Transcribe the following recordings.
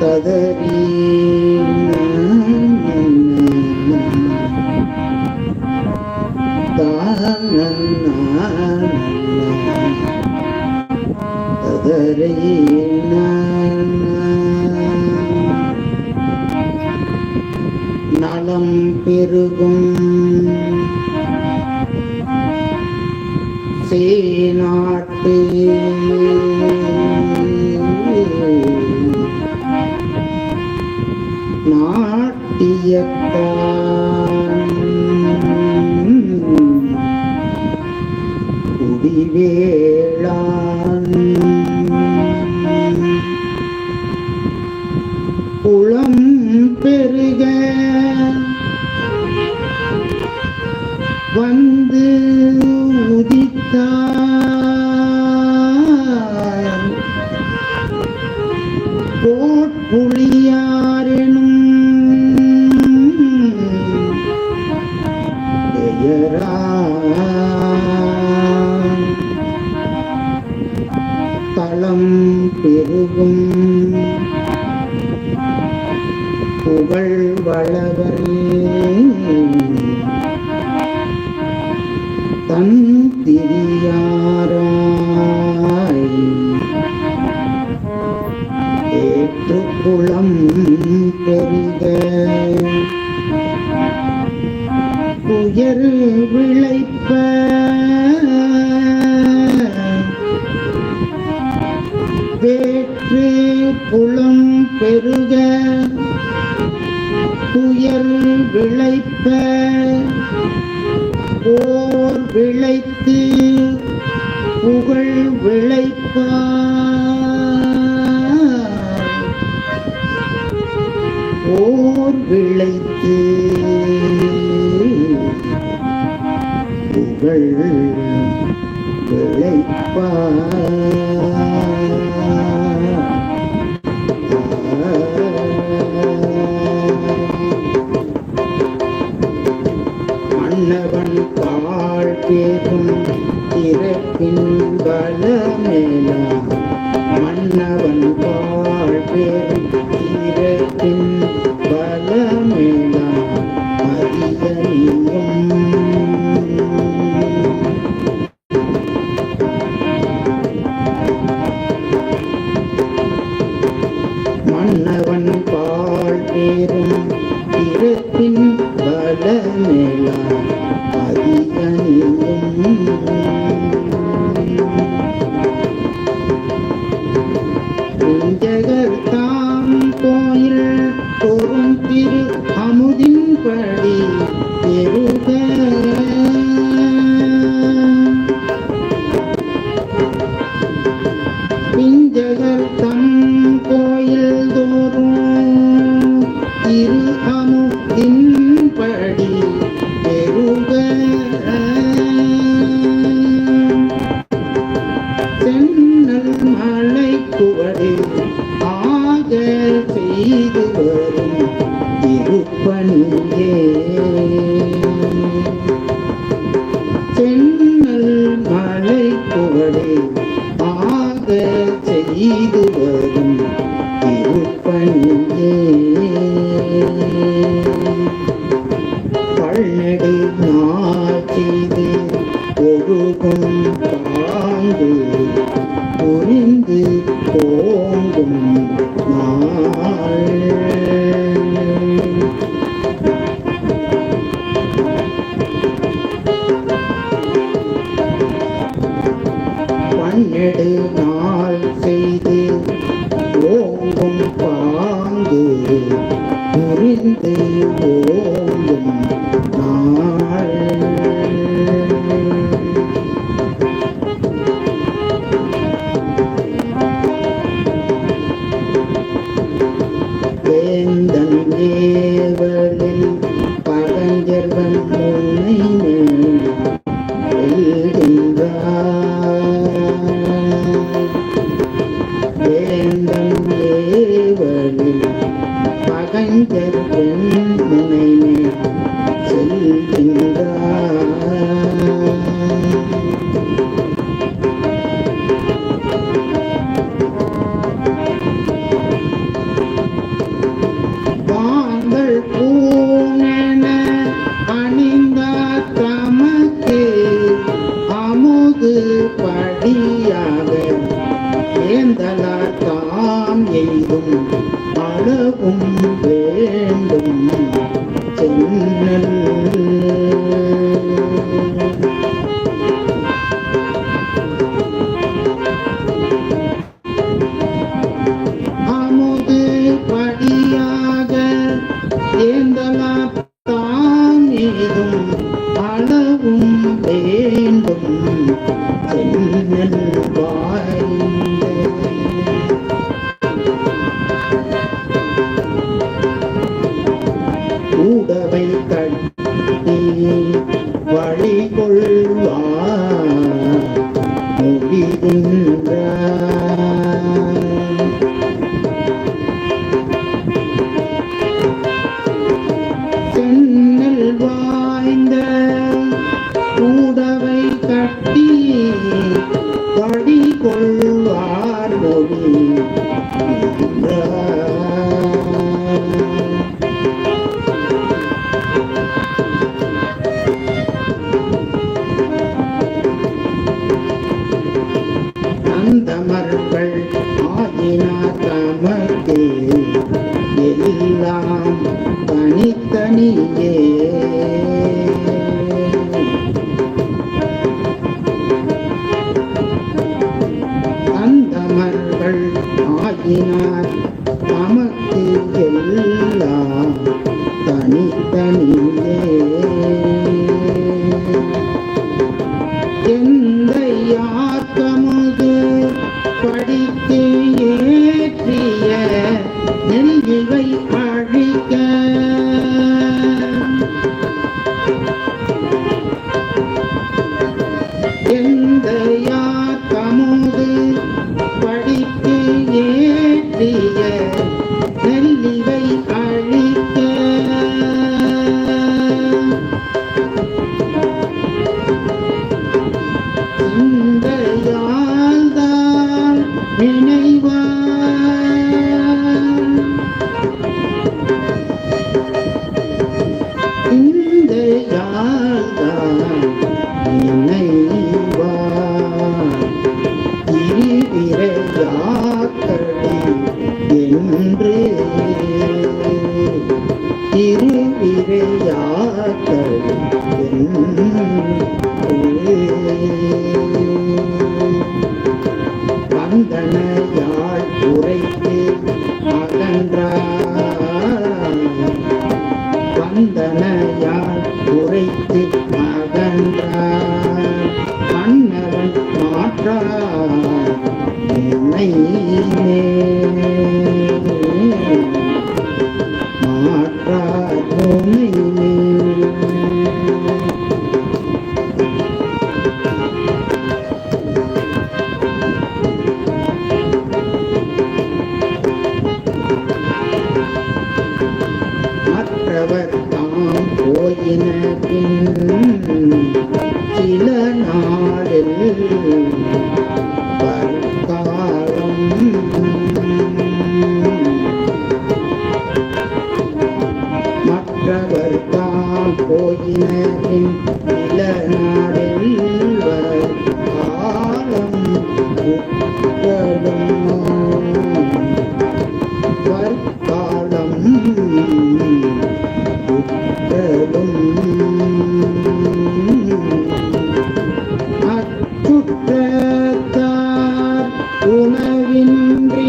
ததறி ததறி நலம் பெருகும் சேநாட்டு நாட்டியத்தான் குடிவேளான் குளம் பெருக வந்து உதித்தார் கோட்புளியாரெனும் தளம் பெருகும் புகழ் வளவர் தன் திரியாராய் ஏற்றுக்குளம் பெருக உயர் விளைப்ப வேற்று குளம் பெருக உயர் விளைப்ப ஓர் விளைத்து புகழ் விளைப்பார் ஓர் விளைத்து புகழ் விளைப்பார் மன்னவன் பாழ் பேசும் திறப்பின் பலமேலாம் மன்னவன் பாழ் பேசும் திறப்பின் பலமேலாம் அதிகரியும் மன்னவன் பாழ் பேரும் திறப்பின் பலமேலாம் அதிகரியும் ஜகர் தாம் கோயில் தோறும் திரு அமுதின்படி பெருக பிஞ்சகர் தம் கோயில் தோறும் திரு அமுதின்படி பெருக சென்னல் மலை குவடு ஆக செய்து வரும் திருப்பணியே சென்னல் மலை குவடு ஆக செய்து வரும் திருப்பணியே பல்நெடு நாள் செய்து ஒழுகும் பாங்கு புரிந்து போங்கும் நாள் பன்னெடு நாள் செய்து ஓங்கும் பாங்கு புரிந்து ஓங்கும் நாள் வேந்தன் ஏவலில் பகஞ்சர்வன் முன்னை வெல்கின்றார் ஏந்தலார் தாம் எய்தும் அளவும் வேண்டும் சென்னல் அமுது படியாக ஏந்தலார் தாம் எய்தும் அளவும் வேண்டும் சென்னல் வாய்ந்த கூடவை கட்டி வழி கொள்வார் மொழிகின்றார் சென்னல் வாய்ந்த கூடவை கட்டி வழி கொள்வார் மொழிகின்றார் அந்தமர்கள் ஆகினார் தமக்கு எல்லாம் தனித்தனியே அந்தமர்கள் ஆகினார் தமக்கு எல்லாம் தனித்தனியே எந்த யாக்கமுது படித்து ஏற்றிய நெல்லிவை அழிக்க எந்த யாக்கமுது படித்து ஏற்றிய நெல்லிவை அழிக்க இந்த யாழ்தான் நினைவார் இந்த யாழ்தான் நினைவார் திருவிரையாக்கடி என்று திருவிரையாக்கடி வந்தனையாள் உரைத்து அகன்றார் வந்தனையாள் உரைத்து அகன்றார் மன்னவன் மாற்றார் என்னை மாற்றார் உன்னை மற்றவர் தாம் போயின பின் சில நாளில் வருங்காலம் மற்றவர் தாம் போயின பின் சில நாளில் வருங்காலம் வற்காலம் அச்சுற்றத்தார் உணவின்றி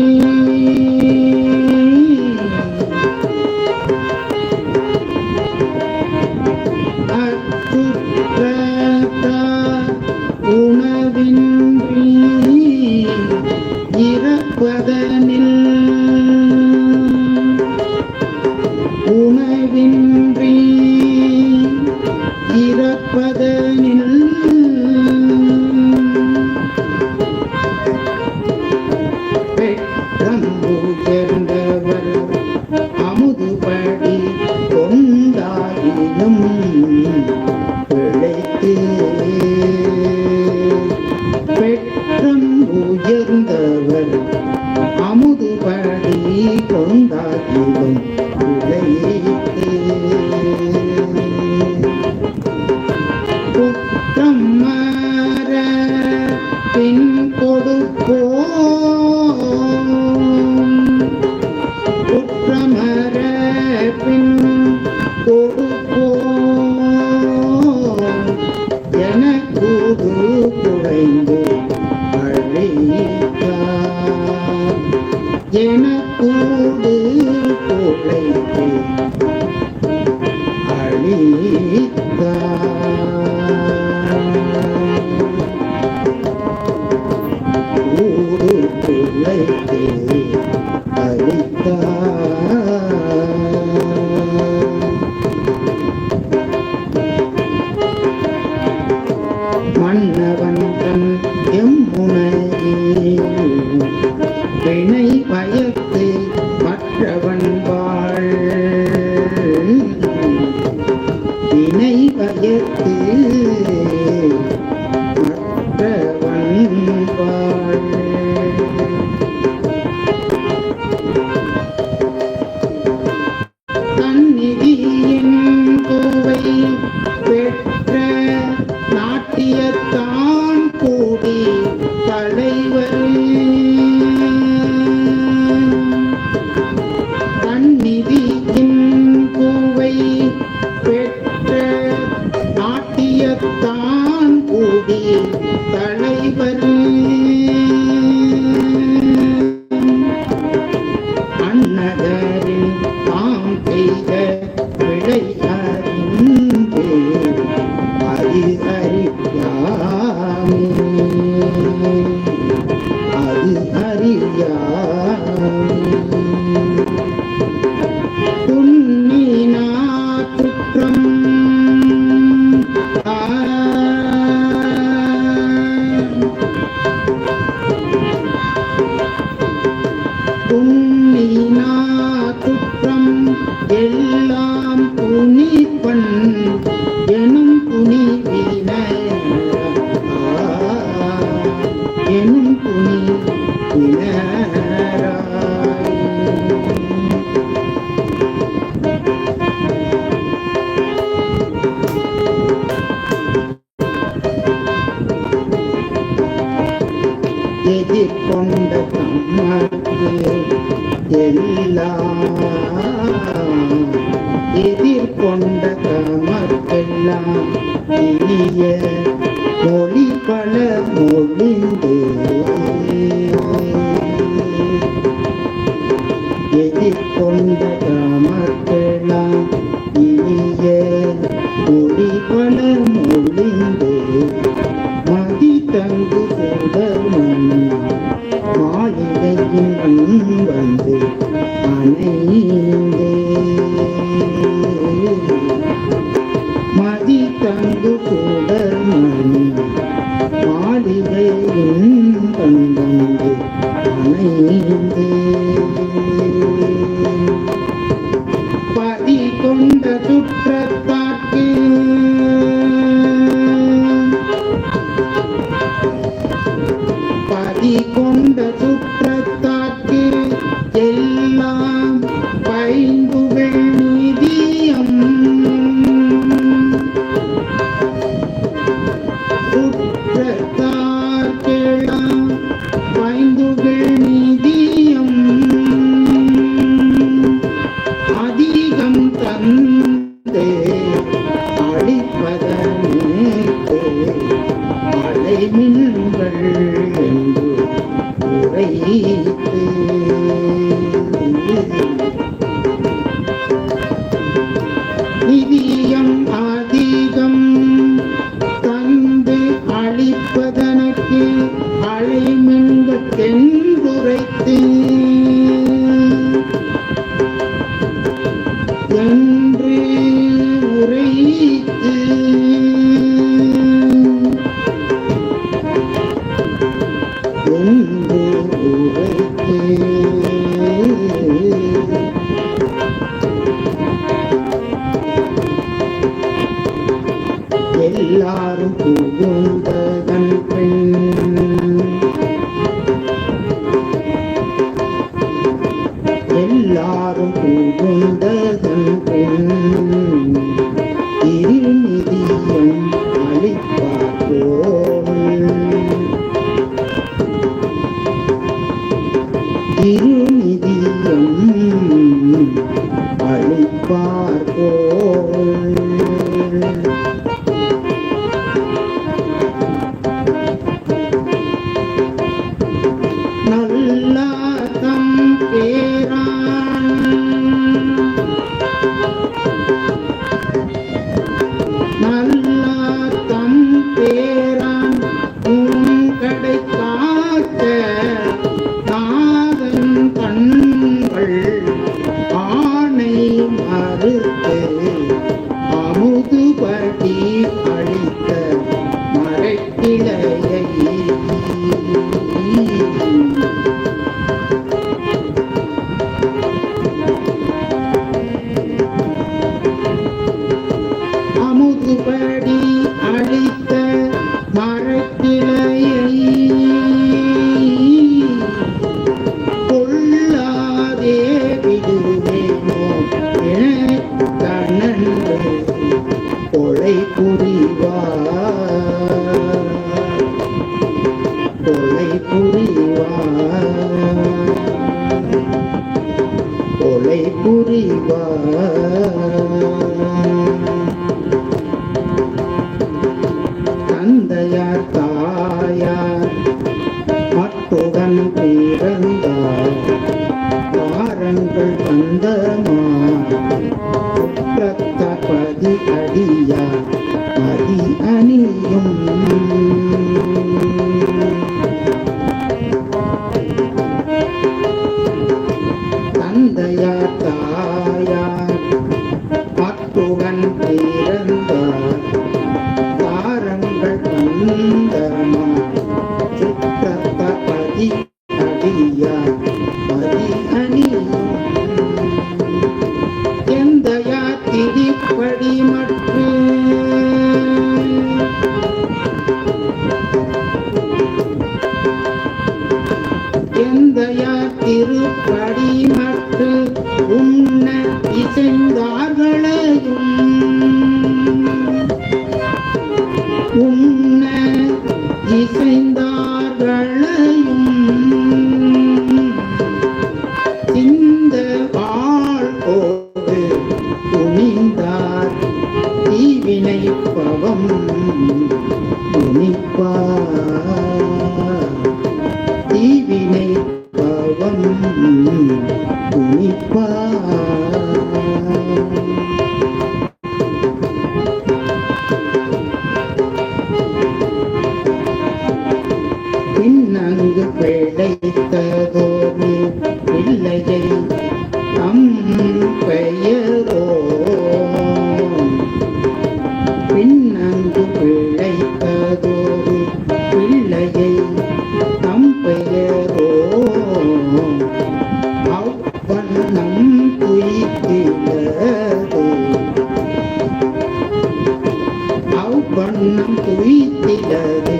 அச்சுற்றத்தார் உணவின்றி இறப்பதனில் உணவின்றி இறப்பதனில் பெற்றம் உயர்ந்தவர் அமுதுபடி கொண்டாயினும் பிழைத்து பெற்றம் உயர்ந்தவர் அமுதுபடி கொண்டாயினும் பிழைத்து குற்றம் மாற பின் கொடுப்போ எனக்கூடு குலைத்து அழித்தார். கூடு குலைத்து அழித்தார். மன்னவன் தன் எம்முனையில் பிணை பயத்து மற்றவன் வாழ். பிணை பயத்து மற்றவன் வாழ். தன்னிதியின் கோவை பெற்ற நாட்டியத்தான் கூடி தலைவர். தன்னிதியின் கோவை பெற்ற நாட்டியத்தான் கூடி தலைவர். அன்னகரில் தாம் செய்த விடை அறிந்து அது அறியாமே. அது அறியாமே. துன்னினா குற்றம் துன்னினா குற்றம் எல்லாம் துணிப்பன் எனும் துணிவின எனும் துணிவினராய். எதிர்கொண்ட தம்மக்கு எல்லாம் எதிர்கொண்ட தமக்கெல்லாம் இனிய மொழி பல மொழிந்து. எதிர்கொண்ட தமக்கெல்லாம் இனிய மொழி பல மொழிந்து. மதி தங்கு சுடர்மன் மாளிகையின் வந்து அணைந்தே. மதி தங்கு சுடர்மன் மாளிகையின் வந்து அணைந்தே. பதி கொண்ட சுற்றத்தாக்கு பதி கொண்ட சுற்றத்தாக்கு எல்லாம் பைந்துகள் நிதியம். சுற்றத்தார்க்கெல்லாம் பைந்துகள் நிதியம். அதிகம் தந்தே அளிப்பதனேக்கு அலைமின்கள் என்று உரைத்து. நிதியம் அதிகம் தந்து அளிப்பதனக்கு அலைமின்கென்றுரைத்து. என்று உரைத்து. என்று உரைத்து. எல்லாரும் புகுந்ததன் பெண் எல்லாரும் புகுந்ததன் பெண் திருநிதியம் அளிப்பார்கோள். திருநிதியம் அளிப்பார்கோள். நல்லாதம் புரிவார். தந்தையார் தாயார் மட்டுடன் பிறந்தார் வாரங்கள் தந்தமார் குற்றத்த பதி அடியார் மதி அணியும். தந்தையார் தாயார் மட்டுடன் பிறந்தார் வாரங்கள் தந்தமார் குற்றத்த பதி அடியார் மதி அணியும். எந்தையா திதிப்படி மற்றும் எந்தையா திருப்படி மட்டு உண்ண இசைந்தார்களையும் உண்ண இசைந்தார்களையும் இந்த வாழ்வோடு துணிந்தார் தீவினை பவம் துணிப்பார் தீவினை பவம் துணிப்பார். பின்னங்கு பிழைத்ததோரு பிள்ளையை தம் பெயரோ பின்னங்கு பிழைத்ததோரு பிள்ளையை தம் பெயரோ அவ்வண்ணம் துய்த்திலது அவ்வண்ணம் துய்த்திலது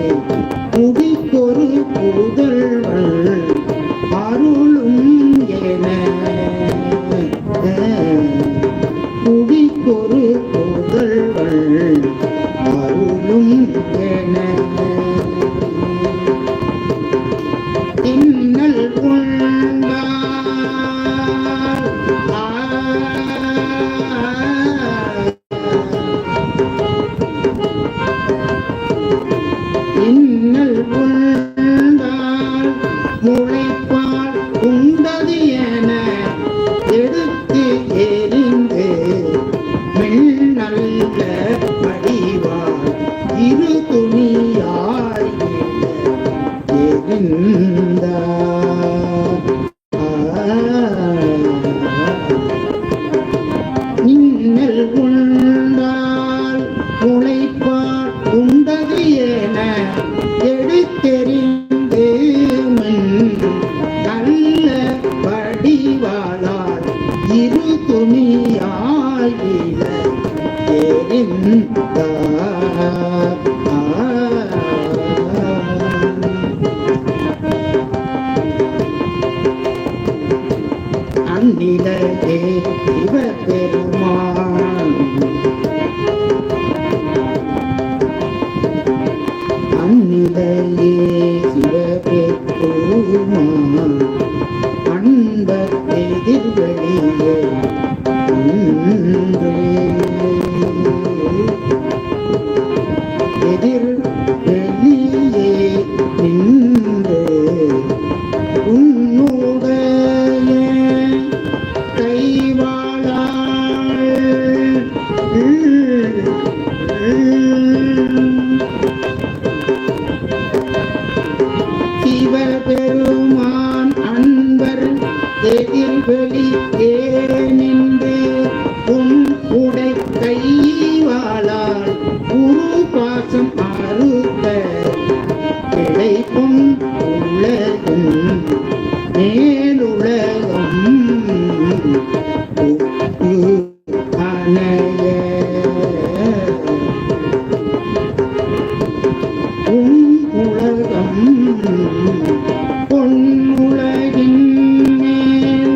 முடிக்கொரு புதல்வள் அருளும் என முடிக்கொரு புதல்வள் அருளும் என இன்னல் கொண்டார் இன்னல் கொண்டார் முளைப்பால் உண்டது என எடுத்து எறிந்து மெல்நல்ல படிவார் இரு துணியாய் எறிந்தார். இன்னல் கொண்டால் முளைப்பால் உண்டது என எடுத்தெறிந்து நல்ல வடிவாளால் இரு துணியாய் எறிந்தார். அந்நிலையே சிவபெருமான் அந்நிலையே சிவபெருமான் அன்பர் எதிர்வெளியே எதிர்வெளியே நின்று உன்னுடைய கைவாளால் சிவபெருமான் அன்பர் எதிர்வெளியே நின்று உன் உடை கைவாளால் குரு பாசம் அறுத்த கிடைக்கும் உலகும் மேலுலகம் அணைய உலகம் பொன்னுலகின் மேல்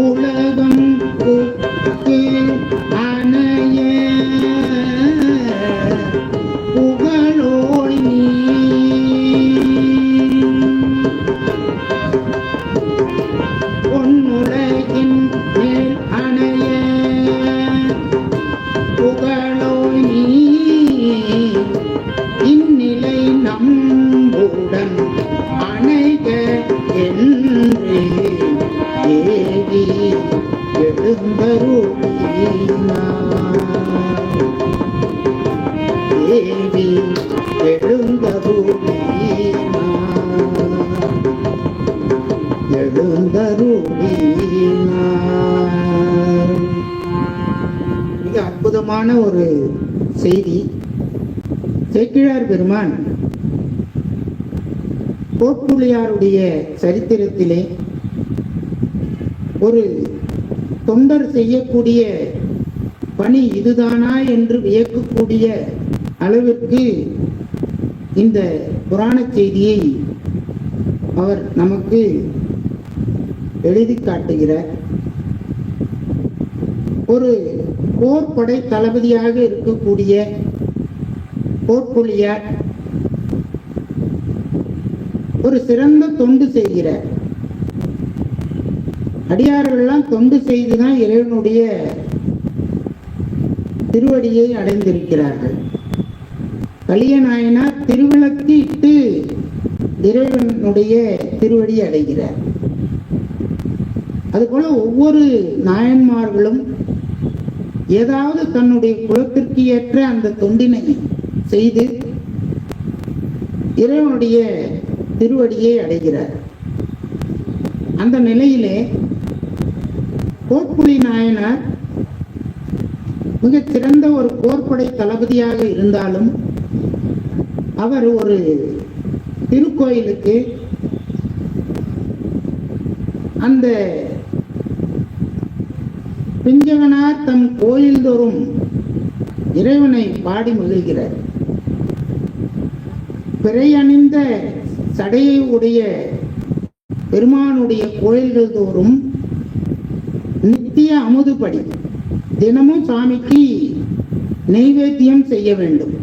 உலகம் தேவி எழுந்தருளினார் மிக அற்புதமான ஒரு செய்தி. சேக்கிழார் பெருமான் கோட்புலியாருடைய சரித்திரத்திலே ஒரு தொண்டர் செய்யக்கூடிய பணி இதுதானா என்று வியக்கக்கூடிய அளவிற்கு இந்த புராண செய்தியை அவர் நமக்கு எழுதி காட்டுகிறார். ஒரு போர்படை தளபதியாக இருக்கக்கூடிய கோட்புலியார் ஒரு சிறந்த தொண்டு செய்கிறார். அடியார்கள் எல்லாம் தொண்டு செய்துதான் இறைவனுடைய திருவடியை அடைந்திருக்கிறார்கள். கலியநாயனார் திருவிளக்கு இட்டு இறைவனுடைய திருவடியை அடைகிறார். அதுபோல ஒவ்வொரு நாயன்மார்களும் ஏதாவது தன்னுடைய குலத்திற்கு ஏற்ற அந்த தொண்டினை செய்து இறைவனுடைய திருவடியை அடைகிறார். அந்த நிலையிலே கோட்புலி நாயனார் மிகச் சிறந்த ஒரு போர்ப்படை தளபதியாக இருந்தாலும் அவர் ஒரு திருக்கோயிலுக்கு அந்த பிஞ்சகனார் தம் கோயில் தோறும் இறைவனை பாடி மகிழ்கிறார். பிறை அணிந்த சடையை உடைய பெருமானுடைய கோயில்கள் தோறும் நித்திய அமுதுபடி தினமும் சாமிக்கு நெய்வேத்தியம் செய்ய வேண்டும்.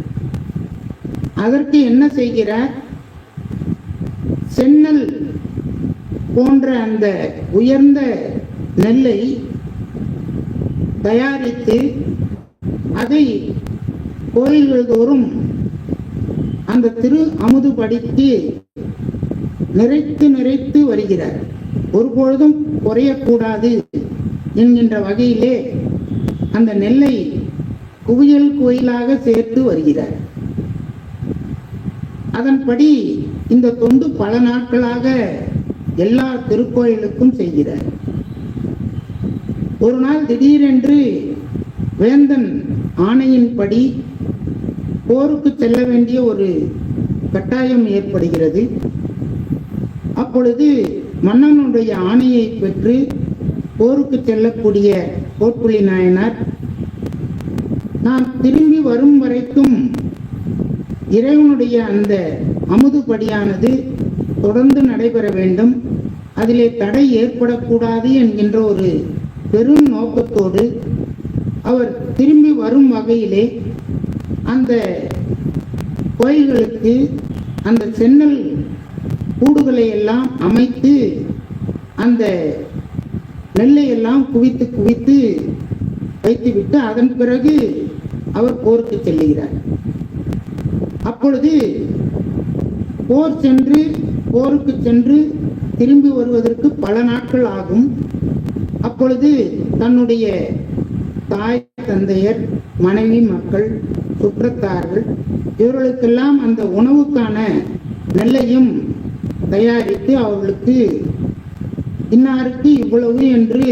அதற்கு என்ன செய்கிறார்? சென்னல் போன்ற அந்த உயர்ந்த நெல்லை தயாரித்து அதை கோயில்கள் தோறும் அந்த திரு அமுதுபடிக்கு நிறைத்து நிறைத்து வருகிறார். ஒருபொழுதும் குறையக்கூடாது என்கின்ற வகையிலே அந்த நெல்லை குவியல் கோயிலாக சேர்த்து வருகிறார். அதன்படி இந்த தொண்டு பல நாட்களாக எல்லா திருக்கோயிலுக்கும் செய்கிறார். ஒரு நாள் திடீரென்று வேந்தன் ஆணையின்படி போருக்கு செல்ல வேண்டிய ஒரு கட்டாயம் ஏற்படுகிறது. அப்பொழுது மன்னனுடைய ஆணையை பெற்று போருக்கு செல்லக்கூடிய கோட்புலி நாயனார், நான் திரும்பி வரும் வரைக்கும் இறைவனுடைய அந்த அமுதுபடியானது தொடர்ந்து நடைபெற வேண்டும், அதிலே தடை ஏற்படக்கூடாது என்கின்ற ஒரு பெரும் நோக்கத்தோடு அவர் திரும்பி வரும் வகையிலே அந்த கோயில்களுக்கு அந்த சென்னல் கூடுகளை எல்லாம் அமைத்து அந்த நெல்லை எல்லாம் குவித்து குவித்து வைத்துவிட்டு அதன் பிறகு அவர் போருக்கு செல்லுகிறார். அப்பொழுது போருக்கு சென்று திரும்பி வருவதற்கு பல நாட்கள் ஆகும். அப்பொழுது தன்னுடைய தாய் தந்தையர், மனைவி, மக்கள், சுற்றத்தார்கள் இவர்களுக்கெல்லாம் அந்த உணவுக்கான நெல்லையும் தயாரித்து அவர்களுக்கு இன்னாருக்கு இவ்வளவு என்று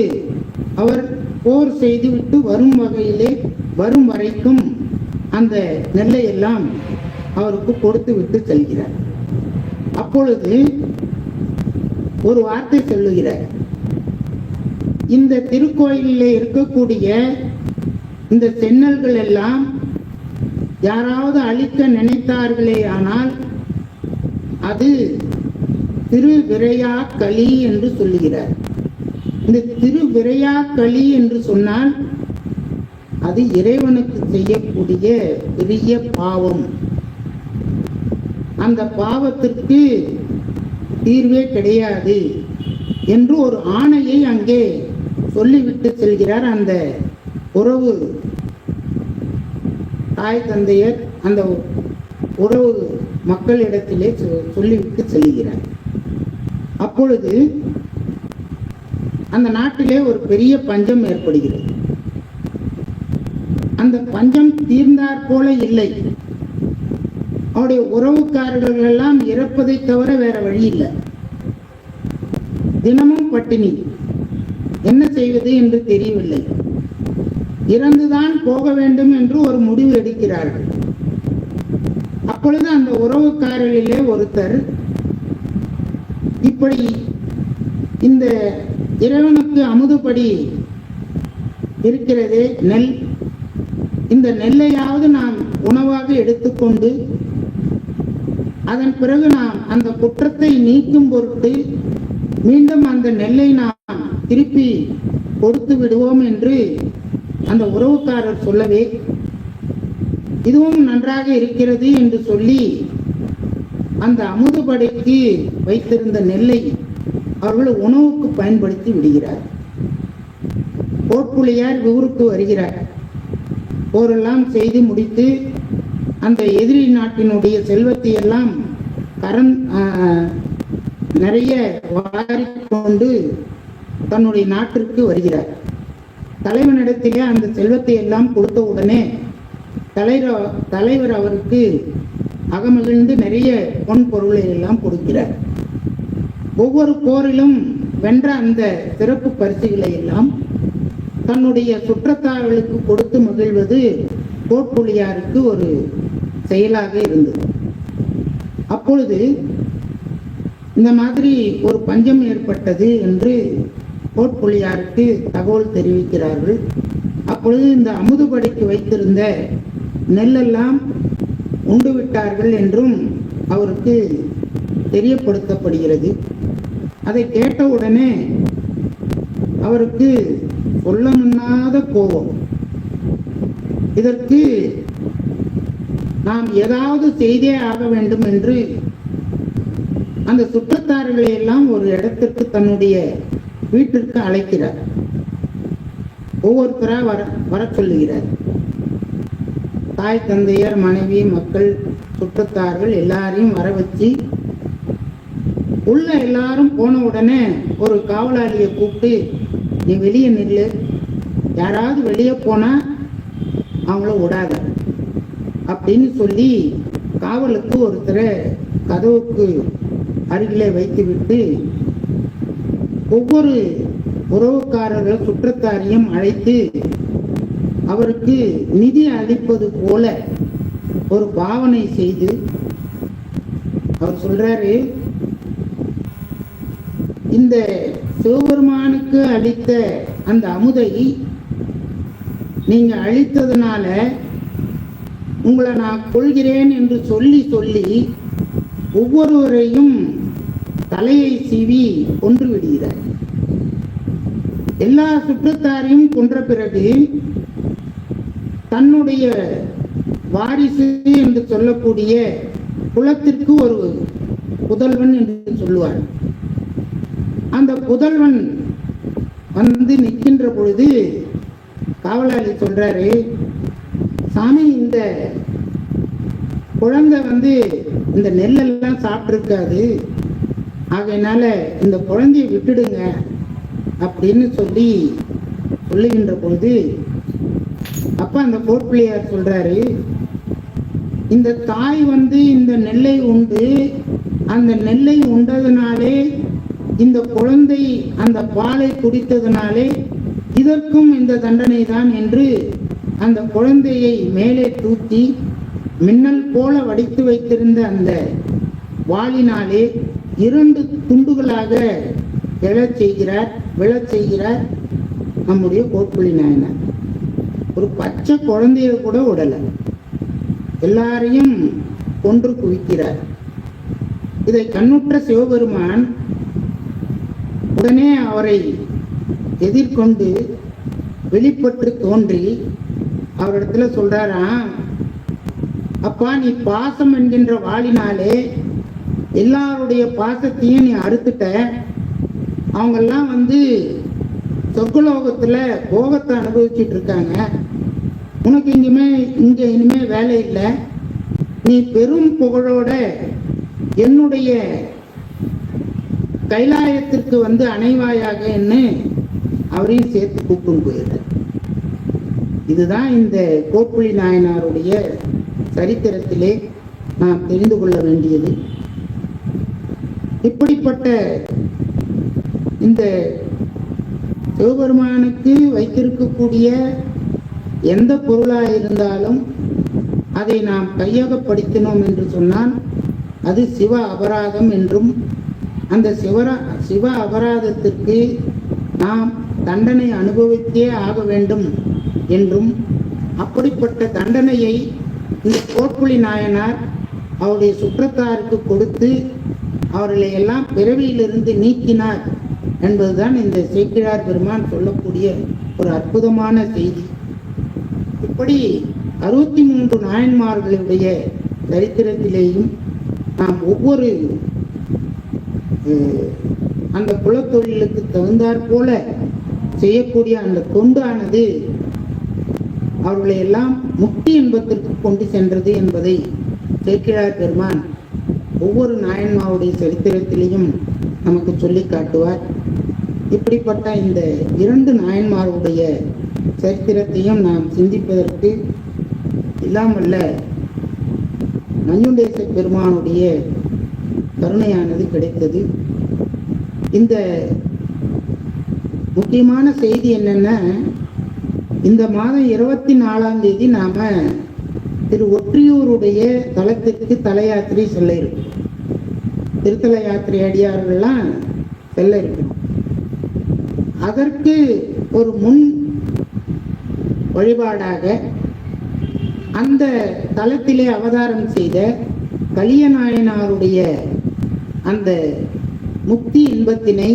அவர் போர் செய்துவிட்டு வரும் வகையிலே வரும் வரைக்கும் அந்த நெல்லை எல்லாம் அவருக்கு கொடுத்து விட்டு செல்கிறார். அப்பொழுது ஒரு வார்த்தை சொல்லுகிறார், இந்த திருக்கோயிலிலே இருக்கக்கூடிய இந்த சென்னல்கள் எல்லாம் யாராவது அழிக்க நினைத்தார்களே ஆனால் அது திருவிரையா களி என்று சொல்லுகிறார். இந்த திருவிரையா களி என்று சொன்னால் அது இறைவனுக்கு செய்யக்கூடிய பெரிய பாவம். அந்த பாவத்திற்கு தீர்வே கிடையாது என்று ஒரு ஆணையை அங்கே சொல்லிவிட்டு செல்கிறார். அந்த உறவு தாய் தந்தையர் அந்த உறவு மக்களிடத்திலே சொல்லிவிட்டு செல்கிறார். அப்பொழுது அந்த நாட்டிலே ஒரு பெரிய பஞ்சம் ஏற்படுகிறது. அந்த பஞ்சம் தீர்ந்தாற் போல இல்லை. அவருடைய உறவுக்காரர்கள் எல்லாம் இறப்பதை தவிர வேற வழி இல்லை. தினமும் பட்டினி, என்ன செய்வது என்று தெரியவில்லை. இறந்துதான் போக வேண்டும் என்று ஒரு முடிவு எடுக்கிறார்கள். அப்பொழுது அந்த உறவுக்காரர்களிலே ஒருத்தர், இப்படி இந்த இறைவனுக்கு அமுதுபடி இருக்கிறதே நெல், இந்த நெல்லையாவது நாம் உணவாக எடுத்துக்கொண்டு அதன் பிறகு நாம் அந்த குற்றத்தை நீக்கும் பொருட்டு மீண்டும் அந்த நெல்லை நாம் திருப்பி கொடுத்து விடுவோம் என்று அந்த உறவுக்காரர் சொல்லவே, இதுவும் நன்றாக இருக்கிறது என்று சொல்லி அந்த அமுதுபடைக்கு வைத்திருந்த நெல்லை அவர்கள் உணவுக்கு பயன்படுத்தி விடுகிறார். கோட்புலியார் ஊருக்கு வருகிறார். போரெல்லாம் செய்து முடித்து அந்த எதிரி நாட்டினுடைய செல்வத்தை எல்லாம் நிறைய வாரிக்கொண்டு தன்னுடைய நாட்டிற்கு வருகிறார். தலைவனிடத்திலே அந்த செல்வத்தை எல்லாம் கொடுத்த உடனே தலைவர் அவருக்கு அகமகிழ்ந்து நிறைய பொன் பொருளை எல்லாம் கொடுக்கிறார். ஒவ்வொரு போரிலும் வென்ற அந்த சிறப்பு பரிசுகளை எல்லாம் தன்னுடைய சுற்றத்தார்களுக்கு கொடுத்து மகிழ்வது கோட்புலியாருக்கு ஒரு செயலாக இருந்தது. அப்பொழுது இந்த மாதிரி ஒரு பஞ்சம் ஏற்பட்டது என்று கோட்புலியாருக்கு தகவல் தெரிவிக்கிறார்கள். அப்பொழுது இந்த அமுதுபடிக்கு வைத்திருந்த நெல்லெல்லாம் உண்டு விட்டார்கள் என்றும் அவருக்கு தெரியப்படுத்தப்படுகிறது. அதை கேட்டவுடனே அவருக்கு சொல்ல முன்னாத கோபம். இதற்கு நாம் ஏதாவது செய்தே ஆக வேண்டும் என்று அந்த சுற்றத்தார்களை எல்லாம் ஒரு இடத்திற்கு தன்னுடைய வீட்டிற்கு அழைக்கிறார். ஒவ்வொருத்தரா வர சொல்லுகிறார். தாய் தந்தையர், மனைவி, மக்கள், சுற்றத்தார்கள் எல்லாரையும் வர வச்சு உள்ள எல்லாரும் போன உடனே ஒரு காவலாளியை கூப்பிட்டு, நீ வெளியே நில்லு, யாராவது வெளியே போனா அவங்கள விடாத அப்படின்னு சொல்லி காவலுக்கு ஒருத்தரை கதவுக்கு அருகிலே வைத்துவிட்டு ஒவ்வொரு உறவுக்காரர்கள் சுற்றத்தாரையும் அழைத்து அவருக்கு நிதி அளிப்பது போல ஒரு பாவனை செய்து அவர் சொல்றாரு, இந்த சிவபெருமானுக்கு அளித்த அந்த அமுதை நீங்க அளித்ததுனால உங்களை நான் கொள்கிறேன் என்று சொல்லி சொல்லி ஒவ்வொருவரையும் தலையை சீவி கொன்று விடுகிறார். எல்லா சுற்றத்தாரையும் கொன்ற பிறகு தன்னுடைய வாரிசு என்று சொல்லக்கூடிய குலத்திற்கு ஒரு புதல்வன் என்று சொல்லுவார். அந்த புதல்வன் வந்து நிற்கின்ற பொழுது காவலாளி சொல்றாரு, சாமி, இந்த குழந்தை வந்து இந்த நெல்லெல்லாம் சாப்பிட்டுருக்காது, ஆகையினால இந்த குழந்தையை விட்டுடுங்க அப்படின்னு சொல்லுகின்ற பொழுது அப்ப அந்த கோட்பிள்ளையார் சொல்றாரு, இந்த தாய் வந்து இந்த நெல்லை உண்டு, அந்த நெல்லை உண்டதுனாலே இந்த குழந்தை அந்த பாலை குடித்ததுனாலே இதற்கும் இந்த தண்டனை தான் என்று அந்த குழந்தையை மேலே தூக்கி மின்னல் போல வடித்து வைத்திருந்த அந்த வாளினாலே 2 துண்டுகளாக விழச் செய்கிறார் நம்முடைய கோட்புலி நாயனார். ஒரு பச்சை குழந்தைய கூட விடல, எல்லாரையும் கொன்று குவிக்கிறார். இதை கண்ணுற்ற சிவபெருமான் உடனே அவரை எதிர்கொண்டு வெளிப்பட்டு தோன்றி அவரிடத்துல சொல்றாராம், அப்பா, நீ பாசம் என்கின்ற வாளினாலே எல்லாருடைய பாசத்தையும் நீ அறுத்துட்ட, அவங்கெல்லாம் வந்து சொர்க்கலோகத்துல போகத்தை அனுபவிச்சுட்டு இருக்காங்க, உனக்கு இனிமே வேலை இல்லை, நீ பெரும் புகழோட என்னுடைய கைலாயத்திற்கு வந்து அணைவாயாக என்ன அவரையும் சேர்த்து கூப்பிட்டு போயிடுற. இதுதான் இந்த கோப்புளி நாயனாருடைய சரித்திரத்திலே நாம் தெரிந்து கொள்ள வேண்டியது. இப்படிப்பட்ட இந்த சிவபெருமானுக்கு வைத்திருக்கக்கூடிய எந்த பொருளாக இருந்தாலும் அதை நாம் கையகப்படுத்தினோம் என்று சொன்னால் அது சிவ அபராதம் என்றும், அந்த சிவ அபராதத்திற்கு நாம் தண்டனை அனுபவித்தே ஆக வேண்டும் என்றும், அப்படிப்பட்ட தண்டனையை இந்த கோப்புளி நாயனார் அவருடைய சுற்றத்தாருக்கு கொடுத்து அவர்களை எல்லாம் பிறவியிலிருந்து நீக்கினார் என்பதுதான் இந்த சேக்கிழார் பெருமான் சொல்லக்கூடிய ஒரு அற்புதமான செய்தி. இப்படி 63 நாயன்மார்களுடைய சரித்திரத்திலேயும் நாம் ஒவ்வொரு அந்த குலத்தொழிலுக்கு தகுந்தாற் போல செய்யக்கூடிய அந்த தொண்டானது அவர்களை எல்லாம் முக்தி இன்பத்திற்கு கொண்டு சென்றது என்பதை சேக்கிழார் பெருமான் ஒவ்வொரு நாயன்மாவுடைய சரித்திரத்திலையும் நமக்கு சொல்லி காட்டுவார். இப்படிப்பட்ட இந்த 2 நாயன்மாருடைய சரித்திரத்தையும் நாம் சிந்திப்பதற்கு இல்லாமல்ல நஞ்சுண்டேச பெருமானுடைய கருணையானது கிடைத்தது. இந்த முக்கியமான செய்தி என்னன்னா, இந்த மாதம் 24ஆம் தேதி நாம திரு ஒற்றியூருடைய தலத்திற்கு தல யாத்திரை செல்ல இருக்கும். திருத்தல யாத்திரை அடியார்கள்லாம் செல்ல இருக்கும். அதற்கு ஒரு முன் வழிபாடாக அந்த தலத்திலே அவதாரம் செய்த கலியநாயனாருடைய அந்த முக்தி இன்பத்தினை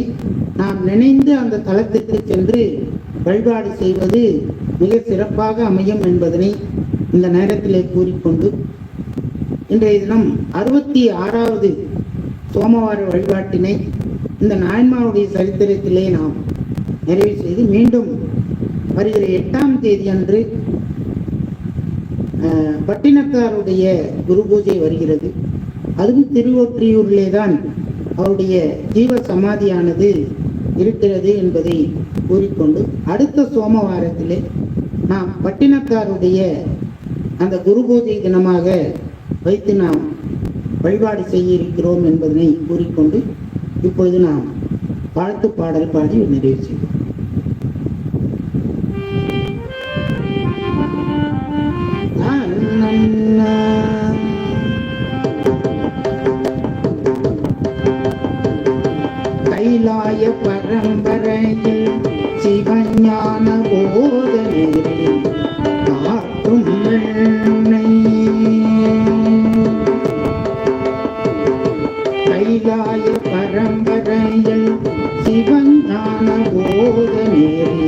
நாம் நினைந்து அந்த தலத்திற்கு சென்று வழிபாடு செய்வது மிக சிறப்பாக அமையும் என்பதனை இந்த நேரத்திலே கூறிக்கொண்டு, இன்றைய தினம் 66வது சோமவார வழிபாட்டினை இந்த நாயன்மாருடைய சரித்திரத்திலே நாம் நிறைவு செய்து, மீண்டும் வருகிற 8ஆம் தேதி அன்று பட்டினத்தாருடைய குரு பூஜை வருகிறது. அதுவும் திருவொற்றியூரிலே தான் அவருடைய ஜீவ சமாதியானது இருக்கிறது என்பதை கூறிக்கொண்டு, அடுத்த சோமவாரத்திலே நாம் பட்டினத்தாருடைய அந்த குரு பூஜை தினமாக வைத்து நாம் வழிபாடு செய்ய இருக்கிறோம் என்பதனை கூறிக்கொண்டு, இப்பொழுது நாம் வாழ்த்து பாடல் பாடி நிறைவு செய்வோம். கைலாய பரம்பரையில் சிவஞான போதனையில் காட்டும் வெண்ணை, கைலாய பரம்பரையில் சிவஞான போதனையில்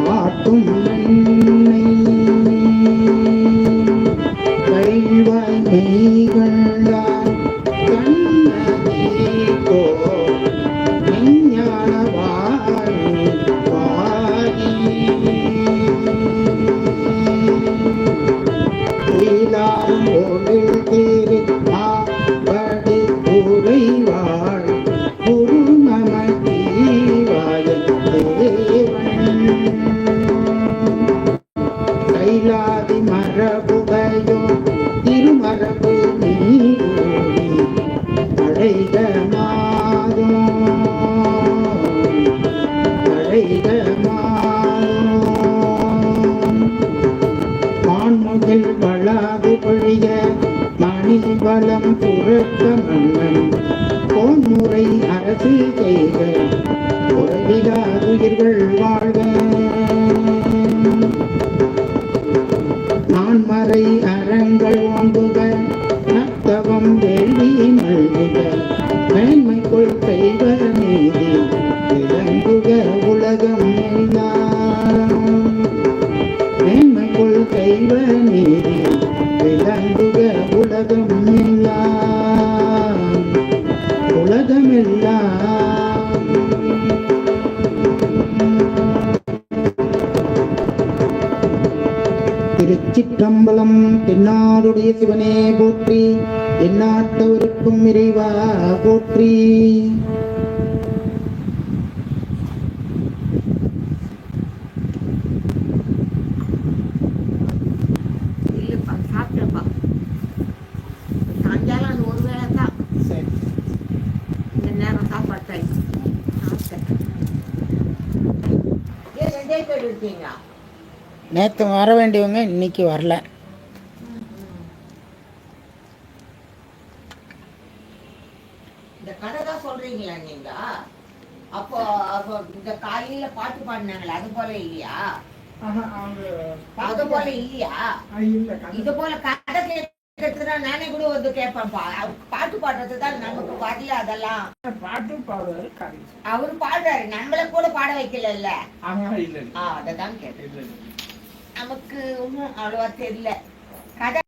காட்டும் வெண்ணை, கைவாய் மெய்கண்டால் கண்ணதீகோ மெஞ்ஞான வாரி வாரி, துயிலாரும் பொருள் திரு ஆபடி உரைவாள் குரு நமக்கீவாய தேவன், கைலாதி மரபுடையோ திருமரபு நீரூடி அழைக மாதோ அழைக மாதோ, மான்முகில் வளாது பொழிய மணி வளம் புரட்ட மன்னன் பொன்முறை அரசு செய்க உறவிலாதுயிர்கள் வாழ்க, நான்மறை அறங்கள் ஓங்குக நத்தவம் வேள்வி நல்குக, மேன்மைக்குள் செய்வ நீதி விளங்குக உலகம் எல்லாம், மேன்மைக்குள் செய்வ நீதி விளங்குக உலகம் எல்லாம் உலகம் எல்லாம். திருச்சிற்றம்பலம். தென்னாடுடைய சிவனே போற்றி, எந்நாட்டவருக்கும் இறைவா போற்றி. நிறைய பேர் இருக்கீங்களா? நேற்று வர வேண்டியவங்க இன்னைக்கு வரல. இந்த கதை தான் சொல்றீங்களா நீங்க? அப்போ அப்போ இந்த காலையில பாட்டு பாடினாங்களே அது போல இல்லையா? அது போல இல்லையா? இது போல கதை கேட்கறதுனா நானே கூட வந்து கேட்பேன்ப்பா. பாட்டு பாடுறது தான் நமக்கு வரல. அதெல்லாம் பாட்டு பாடுவாரு. அவரு பாடுறாரு, நம்மள கூட பாட வைக்கல. அததான் கேட்டேன். நமக்கு ஒன்றும் அவ்வளவா தெரியல கதை.